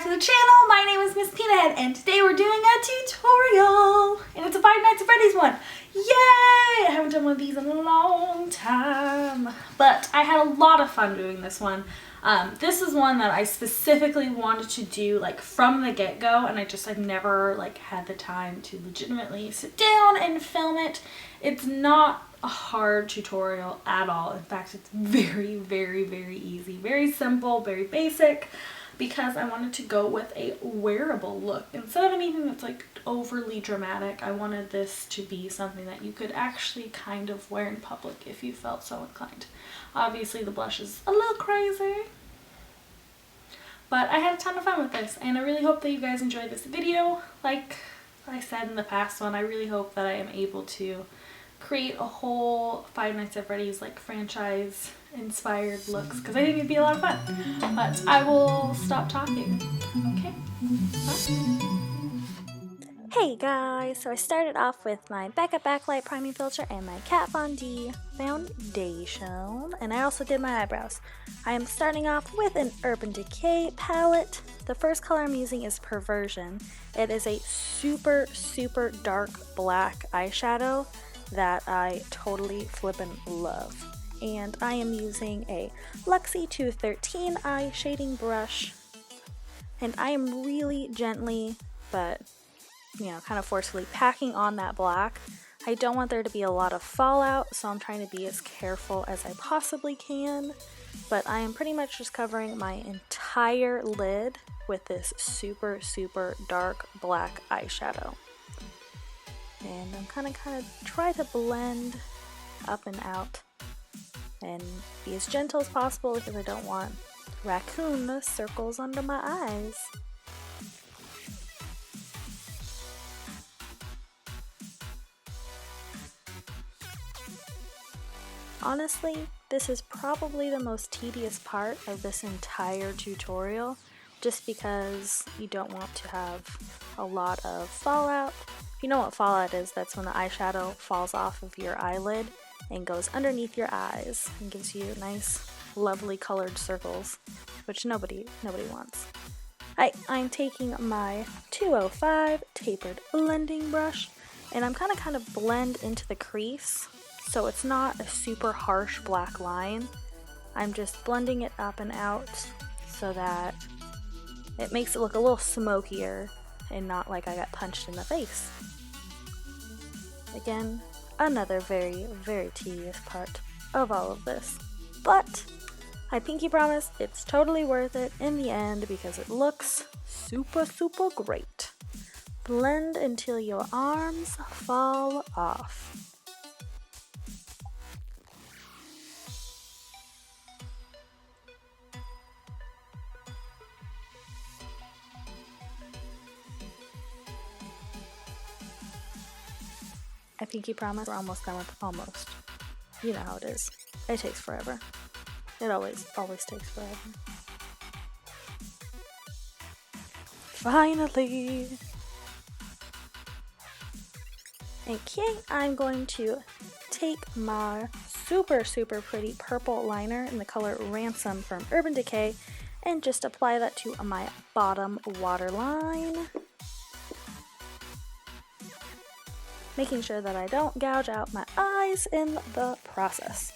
to the channel. My name is Miss Peanut and today we're doing a tutorial and it's a Five Nights at Freddy's one. Yay! I haven't done one of these in a long time, but I had a lot of fun doing this one. This is one that I specifically wanted to do like from the get-go, and I've never had the time to legitimately sit down and film it. It's not a hard tutorial at all. In fact, it's very, very, very easy, very simple, very basic, because I wanted to go with a wearable look. Instead of anything that's like overly dramatic, I wanted this to be something that you could actually kind of wear in public if you felt so inclined. Obviously the blush is a little crazy, but I had a ton of fun with this, and I really hope that you guys enjoyed this video. Like I said in the past one, I really hope that I am able to create a whole Five Nights at Freddy's like franchise inspired looks, because I think it'd be a lot of fun. But I will stop talking. Okay, bye. Hey guys, so I started off with my Becca Backlight Priming Filter and my Kat Von D foundation, and I also did my eyebrows. I am starting off with an Urban Decay palette. The first color I'm using is Perversion. It is a super, super dark black eyeshadow that I totally flippin' love. And I am using a Luxie 213 eye shading brush, and I am really gently, but kind of forcefully packing on that black. I don't want there to be a lot of fallout, so I'm trying to be as careful as I possibly can, but I am pretty much just covering my entire lid with this super, super dark black eyeshadow. And I'm kind of try to blend up and out and be as gentle as possible, because I don't want raccoon circles under my eyes. Honestly, this is probably the most tedious part of this entire tutorial, just because you don't want to have a lot of fallout. If you know what fallout is, that's when the eyeshadow falls off of your eyelid and goes underneath your eyes and gives you nice, lovely colored circles, which nobody wants. I'm taking my 205 tapered blending brush, and I'm kind of blend into the crease, so it's not a super harsh black line. I'm just blending it up and out so that it makes it look a little smokier and not like I got punched in the face. Again, another very, very tedious part of all of this, but I pinky promise it's totally worth it in the end because it looks super, super great. Blend until your arms fall off. I pinky promise we're almost done with almost. You know how it is. It takes forever. It always takes forever. Finally! Okay, I'm going to take my super, super pretty purple liner in the color Ransom from Urban Decay and just apply that to my bottom waterline, making sure that I don't gouge out my eyes in the process.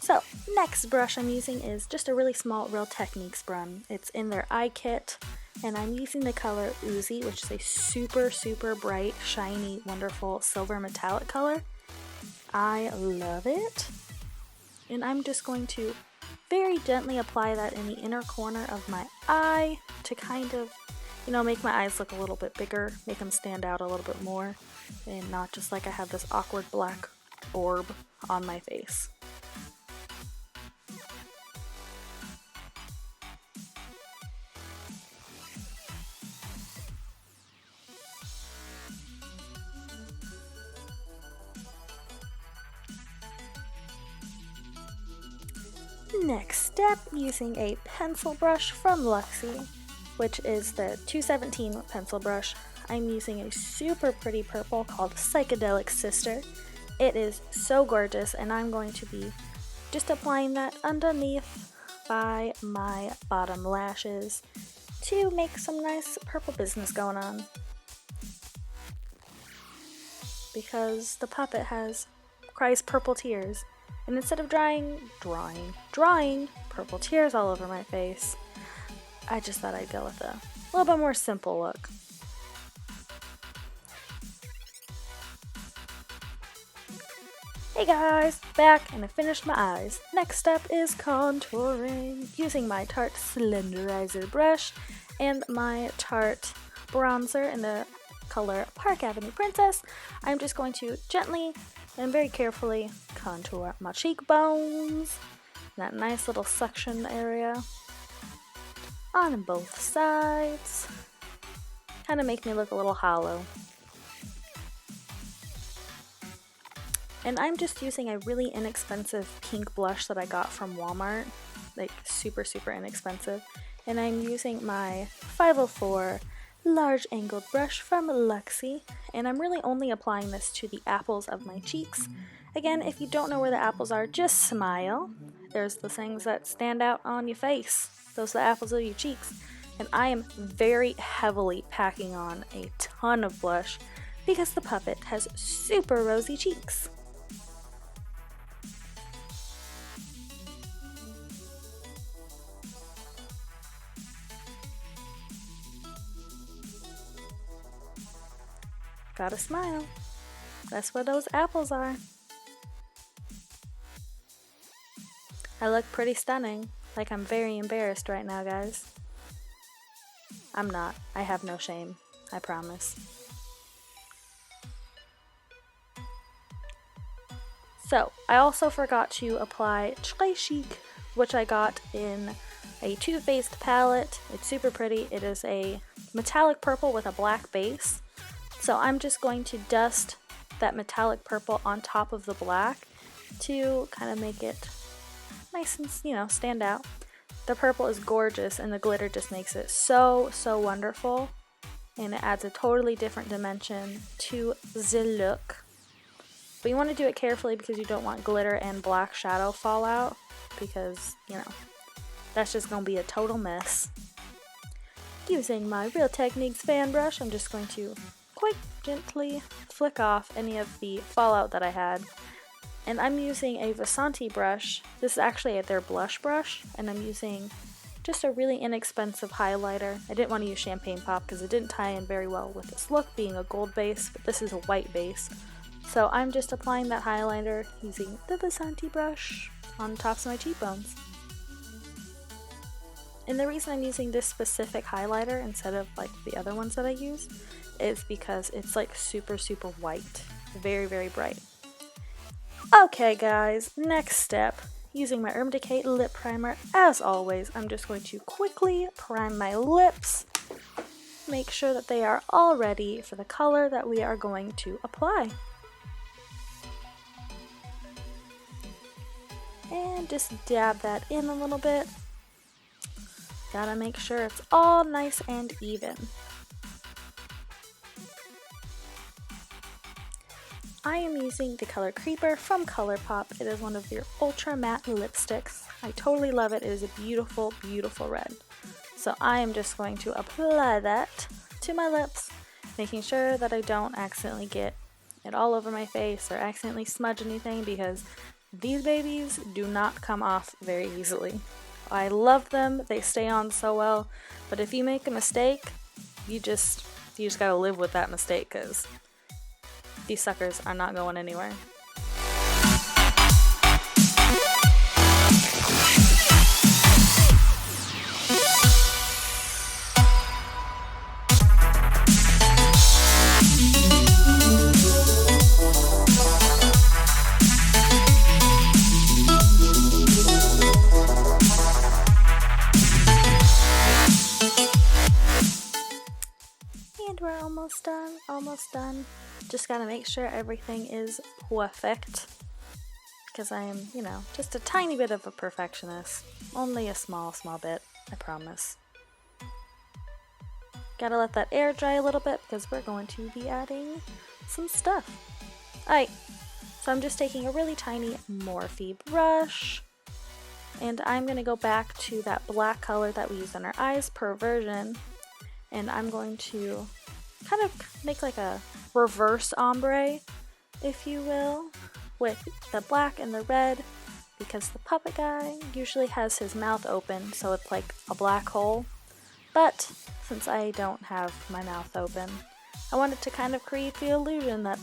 So, next brush I'm using is just a really small Real Techniques brush. It's in their eye kit, and I'm using the color Oozy, which is a super, super bright, shiny, wonderful silver metallic color. I love it. And I'm just going to very gently apply that in the inner corner of my eye to kind of, make my eyes look a little bit bigger, make them stand out a little bit more, and not just like I have this awkward black orb on my face. Next step, using a pencil brush from Luxie, which is the 217 pencil brush. I'm using a super pretty purple called Psychedelic Sister. It is so gorgeous, and I'm going to be just applying that underneath by my bottom lashes to make some nice purple business going on. Because the puppet cries purple tears, and instead of drawing purple tears all over my face, I just thought I'd go with a little bit more simple look. Hey guys, back, and I finished my eyes. Next step is contouring. Using my Tarte Slenderizer brush and my Tarte bronzer in the color Park Avenue Princess, I'm just going to gently and very carefully contour my cheekbones, that nice little suction area on both sides, kind of make me look a little hollow. And I'm just using a really inexpensive pink blush that I got from Walmart, like super inexpensive, and I'm using my 504 large angled brush from Luxie, and I'm really only applying this to the apples of my cheeks. Again, if you don't know where the apples are, just smile. There's the things that stand out on your face. Those are the apples of your cheeks. And I am very heavily packing on a ton of blush because the puppet has super rosy cheeks. Gotta smile. That's what those apples are. I look pretty stunning. Like I'm very embarrassed right now, guys. I'm not. I have no shame. I promise. So, I also forgot to apply Très Chic, which I got in a Too Faced palette. It's super pretty. It is a metallic purple with a black base. So I'm just going to dust that metallic purple on top of the black to kind of make it nice and, stand out. The purple is gorgeous, and the glitter just makes it so wonderful, and it adds a totally different dimension to the look. But you want to do it carefully because you don't want glitter and black shadow fallout, because, that's just going to be a total mess. Using my Real Techniques fan brush, I'm just going to quite gently flick off any of the fallout that I had. And I'm using a Vasanti brush. This is actually their blush brush, and I'm using just a really inexpensive highlighter. I didn't want to use Champagne Pop because it didn't tie in very well with this look being a gold base, but this is a white base. So I'm just applying that highlighter using the Vasanti brush on the tops of my cheekbones. And the reason I'm using this specific highlighter instead of like the other ones that I use is because it's like super white. Very bright. Okay guys, next step. Using my Urban Decay lip primer, as always, I'm just going to quickly prime my lips. Make sure that they are all ready for the color that we are going to apply. And just dab that in a little bit. Gotta make sure it's all nice and even. I am using the color Creeper from ColourPop. It is one of their ultra matte lipsticks. I totally love it. It is a beautiful red. So I am just going to apply that to my lips, making sure that I don't accidentally get it all over my face or accidentally smudge anything, because these babies do not come off very easily. I love them, they stay on so well, but if you make a mistake, you just gotta live with that mistake, because these suckers are not going anywhere. And we're almost done. Just gotta make sure everything is perfect, because I am, just a tiny bit of a perfectionist. Only a small bit, I promise. Gotta let that air dry a little bit because we're going to be adding some stuff. Alright, so I'm just taking a really tiny Morphe brush, and I'm going to go back to that black color that we used on our eyes per version, and I'm going to kind of make like a reverse ombre, if you will, with the black and the red, because the puppet guy usually has his mouth open, so it's like a black hole. But since I don't have my mouth open, I wanted to kind of create the illusion that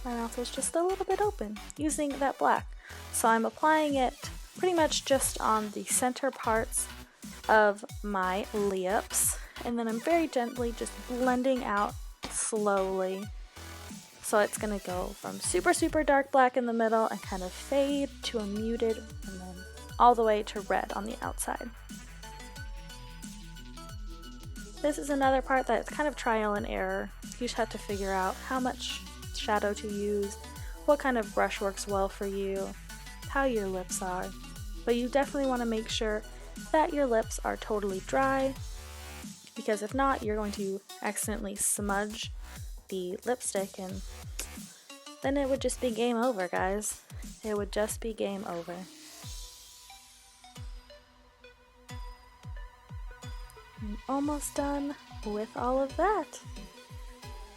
my mouth was just a little bit open using that black. So I'm applying it pretty much just on the center parts of my lips, and then I'm very gently just blending out slowly. So it's gonna go from super, super dark black in the middle and kind of fade to a muted, and then all the way to red on the outside. This is another part that's kind of trial and error. You just have to figure out how much shadow to use, what kind of brush works well for you, how your lips are. But you definitely want to make sure that your lips are totally dry, because if not, you're going to accidentally smudge the lipstick, and then it would just be game over, guys. It would just be game over. I'm almost done with all of that.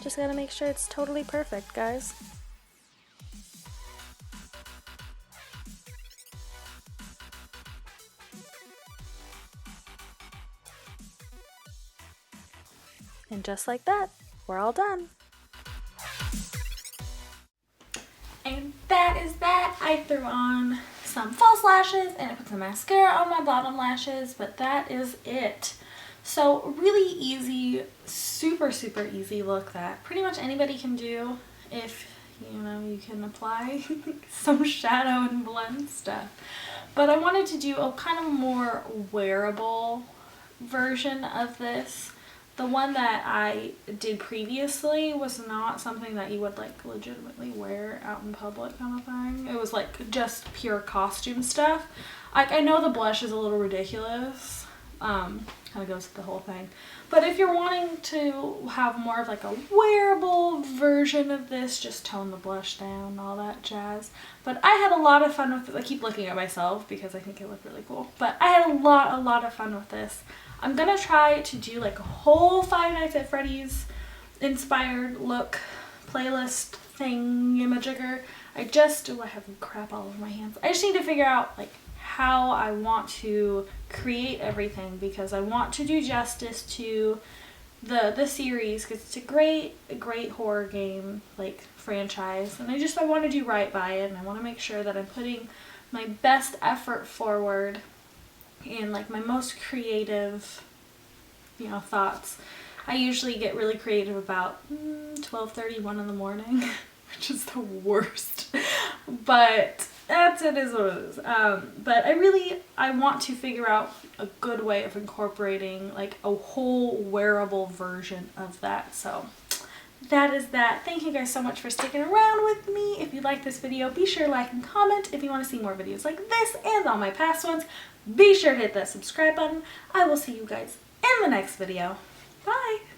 Just gotta make sure it's totally perfect, guys. And just like that, we're all done. And that is that. I threw on some false lashes and I put some mascara on my bottom lashes, but that is it. So really easy, super, super easy look that pretty much anybody can do if, you can apply some shadow and blend stuff. But I wanted to do a kind of more wearable version of this. The one that I did previously was not something that you would like legitimately wear out in public kind of thing. It was like just pure costume stuff. Like, I know the blush is a little ridiculous. Kind of goes with the whole thing. But if you're wanting to have more of like a wearable version of this, just tone the blush down, all that jazz. But I had a lot of fun with this. I keep looking at myself because I think it looked really cool. But I had a lot of fun with this. I'm gonna try to do like a whole Five Nights at Freddy's inspired look playlist thingamajigger. I have crap all over my hands. I just need to figure out like how I want to create everything, because I want to do justice to the series, because it's a great horror game like franchise, and I want to do right by it, and I want to make sure that I'm putting my best effort forward and like my most creative thoughts. I usually get really creative about 12:30, 1 in the morning, which is the worst, but it is what it is. But I want to figure out a good way of incorporating like a whole wearable version of that. So that is that. Thank you guys so much for sticking around with me. If you like this video, be sure to like and comment. If you want to see more videos like this and all my past ones, be sure to hit that subscribe button. I will see you guys in the next video. Bye!